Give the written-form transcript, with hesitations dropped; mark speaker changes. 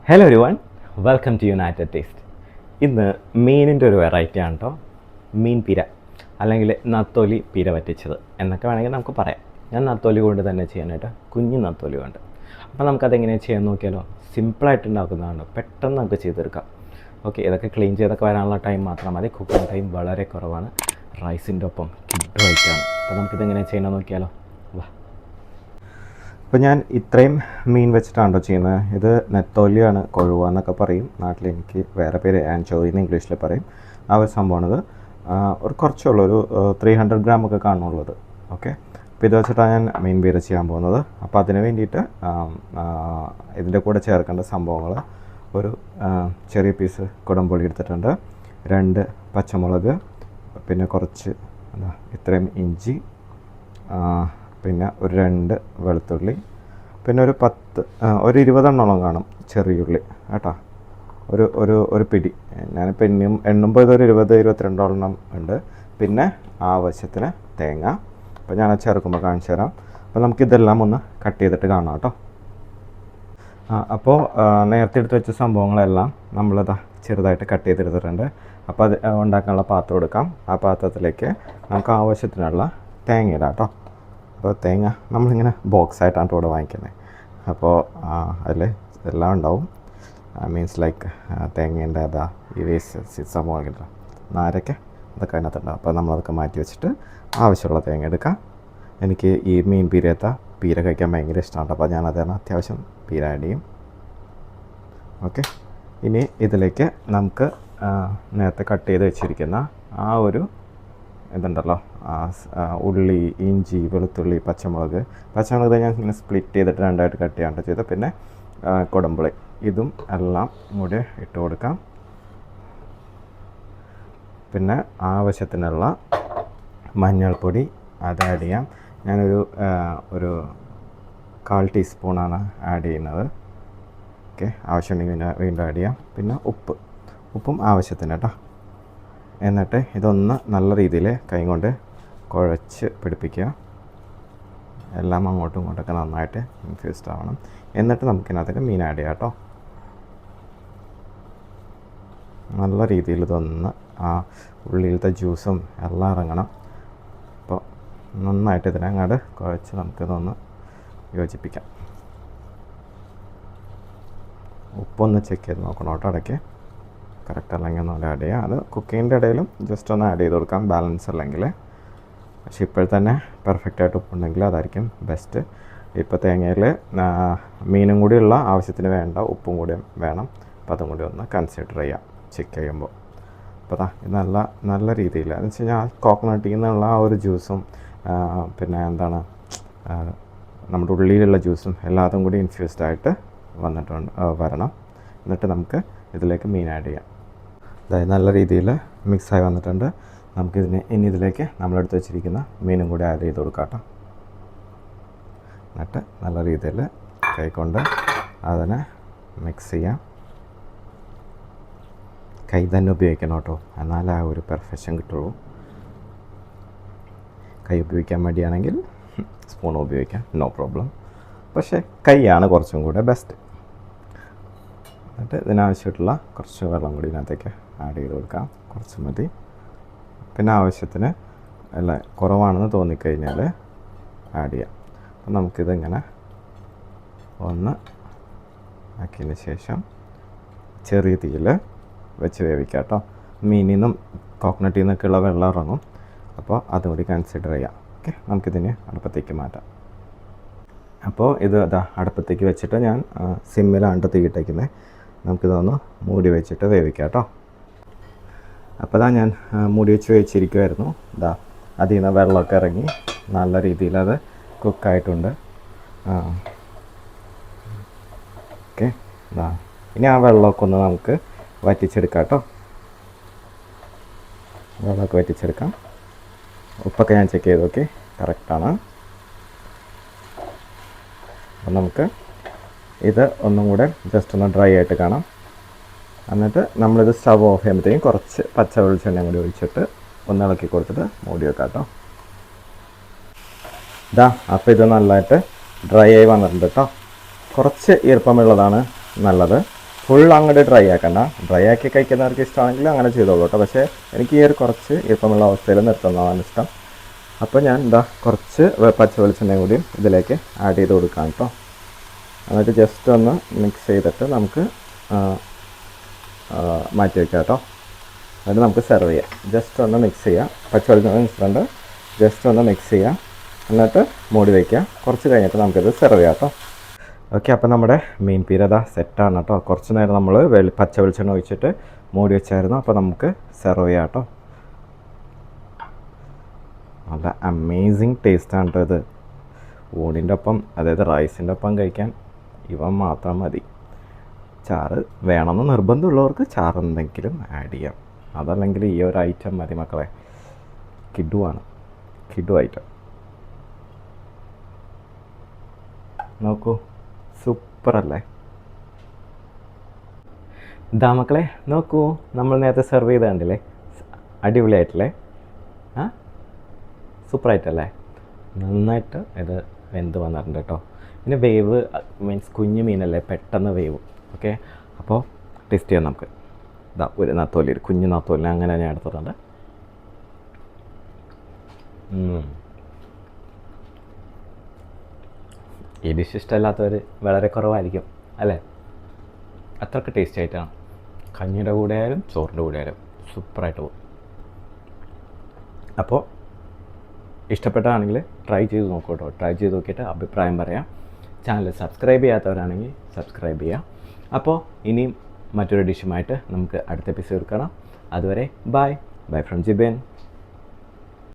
Speaker 1: Hello everyone, welcome to United Taste. ഇന്ന് മീനിൻ്റെ ഒരു വെറൈറ്റി ആണ് കേട്ടോ. മീൻ പിര അല്ലെങ്കിൽ നത്തോലി പിര വറ്റിച്ചത് എന്നൊക്കെ വേണമെങ്കിൽ നമുക്ക് പറയാം. ഞാൻ നത്തോലി കൊണ്ട് തന്നെ ചെയ്യാനായിട്ട് കുഞ്ഞു നത്തോലി കൊണ്ട്. അപ്പോൾ നമുക്കതെങ്ങനെയാണ് ചെയ്യാൻ നോക്കിയാലോ. സിമ്പിളായിട്ട് ഉണ്ടാക്കുന്നതാണ്, പെട്ടെന്ന് നമുക്ക് ചെയ്തെടുക്കാം. ഓക്കെ, ഇതൊക്കെ ക്ലീൻ ചെയ്തൊക്കെ വരാനുള്ള ടൈം മാത്രം മതി. കുക്കിംഗ് ടൈം വളരെ കുറവാണ്. റൈസിൻ്റെ ഒപ്പം കിഡ് റൈറ്റാണ്. അപ്പോൾ നമുക്കിതെങ്ങനെ ചെയ്യണം നോക്കിയാലോ. വാ. അപ്പോൾ ഞാൻ ഇത്രയും മീൻ വെച്ചിട്ടാണോ ചെയ്യുന്നത്. ഇത് നെത്തോലിയാണ്, കൊഴുവ എന്നൊക്കെ പറയും. നാട്ടിൽ എനിക്ക് വേറെ പേര് ആൻചോവി എന്ന് ഇംഗ്ലീഷിൽ പറയും. ആ ഒരു സംഭവമാണിത്. ഒരു കുറച്ചുള്ളൂ, ഒരു 300 ഗ്രാം ഒക്കെ കാണുന്നുള്ളത്. ഓക്കെ, അപ്പോൾ ഇത് വെച്ചിട്ടാണ് ഞാൻ മീൻ പീര ചെയ്യാൻ പോകുന്നത്. അപ്പോൾ അതിന് വേണ്ടിയിട്ട് ഇതിൻ്റെ കൂടെ ചേർക്കേണ്ട സംഭവങ്ങൾ, ഒരു ചെറിയ പീസ് കുടംപുളി എടുത്തിട്ടുണ്ട്, 2 പച്ചമുളക്, പിന്നെ കുറച്ച് ഇത്രയും ഇഞ്ചി, പിന്നെ ഒരു 2 വെളുത്തുള്ളി, പിന്നെ ഒരു 20 എണ്ണോളം കാണും ചെറിയുള്ളി കേട്ടോ. ഒരു പിടി. ഞാനിപ്പോൾ എണ്ണുമ്പോൾ ഇതൊരു 22 ഉണ്ട്. പിന്നെ ആവശ്യത്തിന് തേങ്ങ. അപ്പോൾ ഞാൻ ചേർക്കുമ്പോൾ കാണിച്ചു തരാം. അപ്പോൾ നമുക്കിതെല്ലാം ഒന്ന് കട്ട് ചെയ്തിട്ട് കാണാം കേട്ടോ. അപ്പോൾ നേരത്തെ എടുത്ത് വെച്ച സംഭവങ്ങളെല്ലാം നമ്മളിതാ ചെറുതായിട്ട് കട്ട് ചെയ്തെടുത്തിട്ടുണ്ട്. അപ്പോൾ അത് ഉണ്ടാക്കാനുള്ള പാത്രം എടുക്കാം. ആ പാത്രത്തിലേക്ക് നമുക്ക് ആവശ്യത്തിനുള്ള തേങ്ങ ഇടാം കേട്ടോ. അപ്പോൾ തേങ്ങ നമ്മളിങ്ങനെ ബോക്സായിട്ടാണ് ഇവിടെ വാങ്ങിക്കുന്നത്. അപ്പോൾ അതിൽ എല്ലാം ഉണ്ടാവും. മീൻസ് ലൈക്ക് തേങ്ങേൻ്റെ ഈ വേസ്റ്റ് സംഭവം നാരൊക്കെ അതൊക്കെ അതിനകത്തുണ്ടാവും. അപ്പോൾ നമ്മളതൊക്കെ മാറ്റി വെച്ചിട്ട് ആവശ്യമുള്ള തേങ്ങ എടുക്കാം. എനിക്ക് ഈ മീൻ പീര കഴിക്കാൻ ഭയങ്കര ഇഷ്ടമാണ്. അപ്പോൾ ഞാനതാണ് അത്യാവശ്യം പീര ആഡ് ചെയ്യും. ഓക്കെ, ഇനി ഇതിലേക്ക് നമുക്ക് നേരത്തെ കട്ട് ചെയ്ത് വെച്ചിരിക്കുന്ന ആ ഒരു ഇതുണ്ടല്ലോ, ഉള്ളി, ഇഞ്ചി, വെളുത്തുള്ളി, പച്ചമുളക് ഞാൻ ഇങ്ങനെ സ്പ്ലിറ്റ് ചെയ്തിട്ട് 2ആയിട്ട് കട്ട് ചെയ്യാണ്ട് ചെയ്ത്, പിന്നെ കുടംപുളി, ഇതും എല്ലാം കൂടി ഇട്ട് കൊടുക്കാം. പിന്നെ ആവശ്യത്തിനുള്ള മഞ്ഞൾപ്പൊടി അത് ആഡ് ചെയ്യാം. ഞാനൊരു 1/4 ടീസ്പൂണാണ് ആഡ് ചെയ്യുന്നത്. ഓക്കെ, ആവശ്യമുണ്ടെങ്കിൽ വീണ്ടും ആഡ് ചെയ്യാം. പിന്നെ ഉപ്പും ആവശ്യത്തിന് കേട്ടോ. എന്നിട്ട് ഇതൊന്ന് നല്ല രീതിയിൽ കൈ കൊണ്ട് കുഴച്ച് പിടിപ്പിക്കുക. എല്ലാം അങ്ങോട്ടും ഇങ്ങോട്ടൊക്കെ നന്നായിട്ട് ഇൻഫ്യൂസ്ഡ് ആവണം. എന്നിട്ട് നമുക്കിതിനകത്തൊക്കെ മീൻ ആഡ് ചെയ്യാം കേട്ടോ. നല്ല രീതിയിൽ ഇതൊന്ന് ആ ഉള്ളിലത്തെ ജ്യൂസും എല്ലാം ഇറങ്ങണം. അപ്പോൾ നന്നായിട്ട് ഇതിനങ്ങോട്ട് കുഴച്ച് നമുക്കിതൊന്ന് യോജിപ്പിക്കാം. ഉപ്പൊന്ന് ചെക്ക് ചെയ്ത് നോക്കണം കേട്ടോ ഇടയ്ക്ക്, കറക്റ്റ് അല്ലെങ്കിൽ ഒന്നും ആഡ് ചെയ്യുക. അത് കുക്കിങ്ങിൻ്റെ ഇടയിലും ജസ്റ്റ് ഒന്ന് ആഡ് ചെയ്ത് കൊടുക്കാം, ബാലൻസ് അല്ലെങ്കിൽ. പക്ഷേ ഇപ്പോൾ തന്നെ പെർഫെക്റ്റായിട്ട് ഉപ്പുണ്ടെങ്കിൽ അതായിരിക്കും ബെസ്റ്റ്. ഇപ്പോൾ തേങ്ങയിൽ മീനും കൂടിയുള്ള ആവശ്യത്തിന് വേണ്ട ഉപ്പും കൂടി വേണം. അപ്പോൾ അതും കൂടി ഒന്ന് കൺസിഡർ ചെയ്യാം ചെക്ക് ചെയ്യുമ്പോൾ. അപ്പോൾ ഇത് നല്ല രീതിയിൽ എന്ന് വെച്ച് കഴിഞ്ഞാൽ കോക്കനട്ടിൽ നിന്നുള്ള ആ ഒരു ജ്യൂസും പിന്നെ നമ്മുടെ ഉള്ളിലുള്ള ജ്യൂസും എല്ലാതും കൂടി ഇൻഫ്യൂസ്ഡ് ആയിട്ട് വരണം. എന്നിട്ട് നമുക്ക് ഇതിലേക്ക് മീൻ ആഡ് ചെയ്യാം. അതായത് നല്ല രീതിയിൽ മിക്സായി വന്നിട്ടുണ്ട്. ഇനി ഇതിലേക്ക് നമ്മളെടുത്ത് വെച്ചിരിക്കുന്ന മീനും കൂടി ആഡ് ചെയ്ത് കൊടുക്കാം കേട്ടോ. എന്നിട്ട് നല്ല രീതിയിൽ കൈകൊണ്ട് അതിനെ മിക്സ് ചെയ്യാം. കൈ തന്നെ ഉപയോഗിക്കണം കേട്ടോ, എന്നാലേ ആ ഒരു പെർഫെക്ഷൻ കിട്ടുള്ളൂ. കൈ ഉപയോഗിക്കാൻ മടിയാണെങ്കിൽ സ്പൂൺ ഉപയോഗിക്കാം, നോ പ്രോബ്ലം. പക്ഷേ കൈയാണ് കുറച്ചും കൂടെ ബെസ്റ്റ്. എന്നിട്ട് ഇതിനാവശ്യമായിട്ടുള്ള കുറച്ച് വെള്ളം കൂടി ഇതിനകത്തേക്ക് ആഡ് ചെയ്ത് കൊടുക്കാം. കുറച്ച് മതി. പിന്നെ ആവശ്യത്തിന് അല്ല കുറവാണെന്ന് തോന്നിക്കഴിഞ്ഞാൽ ആഡ് ചെയ്യാം. അപ്പം നമുക്കിതിങ്ങനെ ഒന്ന് ആക്കിയതിന് ശേഷം ചെറിയ തീയിൽ വെച്ച് വേവിക്കാം കേട്ടോ. മീനിൽ നിന്നും കോക്കനട്ടിൽ നിന്നൊക്കെയുള്ള വെള്ളം ഇറങ്ങും. അപ്പോൾ അതുകൂടി കൺസിഡർ ചെയ്യാം. ഓക്കെ, നമുക്കിതിന് അടുപ്പത്തേക്ക് മാറ്റാം. അപ്പോൾ ഇത് അടുപ്പത്തേക്ക് വെച്ചിട്ട് ഞാൻ സിമ്മിലാണ് തീയിട്ടേക്കുന്നത്. നമുക്കിതൊന്ന് മൂടി വെച്ചിട്ട് വേവിക്കാം കേട്ടോ. അപ്പോൾ ഞാൻ മൂടി വെച്ച് വേവിച്ചിരിക്കുമായിരുന്നു. അതിൽ നിന്ന് വെള്ളമൊക്കെ ഇറങ്ങി നല്ല രീതിയിൽ അത് കുക്കായിട്ടുണ്ട്. ഓക്കെ, ഇനി ആ വെള്ളമൊക്കെ ഒന്ന് നമുക്ക് വറ്റിച്ചെടുക്കാം കേട്ടോ. വെള്ളമൊക്കെ വറ്റിച്ചെടുക്കാം. ഉപ്പൊക്കെ ഞാൻ ചെക്ക് ചെയ്ത് നോക്കി, കറക്റ്റാണ്. അപ്പം നമുക്ക് ഇത് ഒന്നും കൂടെ ജസ്റ്റ് ഒന്ന് ഡ്രൈ ആയിട്ട് കാണാം. എന്നിട്ട് നമ്മളിത് സ്റ്റവ് ഓഫ് ചെയ്യുമ്പോഴത്തേക്കും കുറച്ച് പച്ച വെളിച്ചെണ്ണയും കൂടി ഒഴിച്ചിട്ട് ഒന്ന് ഇളക്കി കൊടുത്തിട്ട് മൂടി വെക്കാം കേട്ടോ. അപ്പോൾ ഇത് നല്ലതായിട്ട് ഡ്രൈ ആയി വന്നിട്ടുണ്ട് കേട്ടോ. കുറച്ച് ഈർപ്പമുള്ളതാണ് നല്ലത്. ഫുൾ അങ്ങോട്ട് ഡ്രൈ ആക്കണ്ട. ഡ്രൈ ആക്കി കഴിക്കുന്നവർക്ക് ഇഷ്ടമാണെങ്കിൽ അങ്ങനെ ചെയ്തോളൂ കേട്ടോ. പക്ഷേ എനിക്ക് ഈ ഒരു കുറച്ച് ഈർപ്പമുള്ള അവസ്ഥയിൽ നിർത്തുന്നതാണ് ഇഷ്ടം. അപ്പോൾ ഞാൻ കുറച്ച് പച്ച വെളിച്ചെണ്ണയും കൂടിയും ഇതിലേക്ക് ആഡ് ചെയ്ത് കൊടുക്കാം കേട്ടോ. എന്നിട്ട് ജസ്റ്റ് ഒന്ന് മിക്സ് ചെയ്തിട്ട് നമുക്ക് മാറ്റി വയ്ക്കാം കേട്ടോ. എന്നിട്ട് നമുക്ക് സെർവ് ചെയ്യാം. ജസ്റ്റ് ഒന്ന് മിക്സ് ചെയ്യാം. പച്ച വെളിച്ചെണ്ണ മിക്സ് ജസ്റ്റ് ഒന്ന് മിക്സ് ചെയ്യാം. എന്നിട്ട് മൂടി വയ്ക്കുക. കുറച്ച് കഴിഞ്ഞിട്ട് നമുക്കിത് സെർവ് ചെയ്യാം കേട്ടോ. ഓക്കെ, അപ്പോൾ നമ്മുടെ മീൻ പീര സെറ്റാണ് കേട്ടോ. കുറച്ച് നേരം നമ്മൾ പച്ച വെളിച്ചെണ്ണ ഒഴിച്ചിട്ട് മൂടി വെച്ചായിരുന്നു. അപ്പോൾ നമുക്ക് സെർവ് ചെയ്യാം കേട്ടോ. നല്ല അമേസിങ് ടേസ്റ്റാണ് കേട്ടോ ഇത്. ഊണിൻ്റെ ഒപ്പം, അതായത് റൈസിൻ്റെ ഒപ്പം കഴിക്കാൻ ഇവ മാത്രം മതി. ചാറ് വേണമെന്ന് നിർബന്ധമുള്ളവർക്ക് ചാറ് എന്തെങ്കിലും ആഡ് ചെയ്യാം. അതല്ലെങ്കിൽ ഈ ഒരു ഐറ്റം മതി മക്കളെ. കിഡുവാണ്, കിഡു ഐറ്റം. നോക്കൂ, സൂപ്പറല്ലേ? ഇതാ മക്കളെ നോക്കൂ, നമ്മൾ നേരത്തെ സെർവ് ചെയ്ത് കണ്ടില്ലേ? അടിപൊളിയായിട്ടല്ലേ? സൂപ്പറായിട്ടല്ലേ? നന്നായിട്ട് ഇത് വെന്ത് വന്നിട്ടുണ്ട് കേട്ടോ. പിന്നെ വേവ് മീൻസ് കുഞ്ഞു മീനല്ലേ, പെട്ടെന്ന് വേവ്. ഓക്കെ, അപ്പോൾ ടേസ്റ്റ് ചെയ്യാം നമുക്ക്. ഇതാ ഒരു നത്തോലി, ഒരു കുഞ്ഞു നത്തോലി അങ്ങനെ ഞാൻ എടുത്തിട്ടുണ്ട്. ഈ ഡിഷ് ഇഷ്ടമല്ലാത്തവർ വളരെ കുറവായിരിക്കും അല്ലേ? അത്രയ്ക്ക് ടേസ്റ്റ് ആയിട്ടാണ്. കഞ്ഞിയുടെ കൂടെ ആയാലും ചോറിൻ്റെ കൂടെ ആയാലും സൂപ്പറായിട്ട് പോകും. അപ്പോൾ ഇഷ്ടപ്പെട്ടാണെങ്കിൽ ട്രൈ ചെയ്ത് നോക്കൂ കേട്ടോ. ട്രൈ ചെയ്ത് നോക്കിയിട്ട് അഭിപ്രായം പറയാം. ചാനൽ സബ്സ്ക്രൈബ് ചെയ്യാത്തവരാണെങ്കിൽ സബ്സ്ക്രൈബ് ചെയ്യാം. അപ്പോൾ ഇനിയും മറ്റൊരു ഡിഷുമായിട്ട് നമുക്ക് അടുത്ത എപ്പിസോഡ് കാണാം. അതുവരെ ബൈ ഫ്രം ജിബേൻ.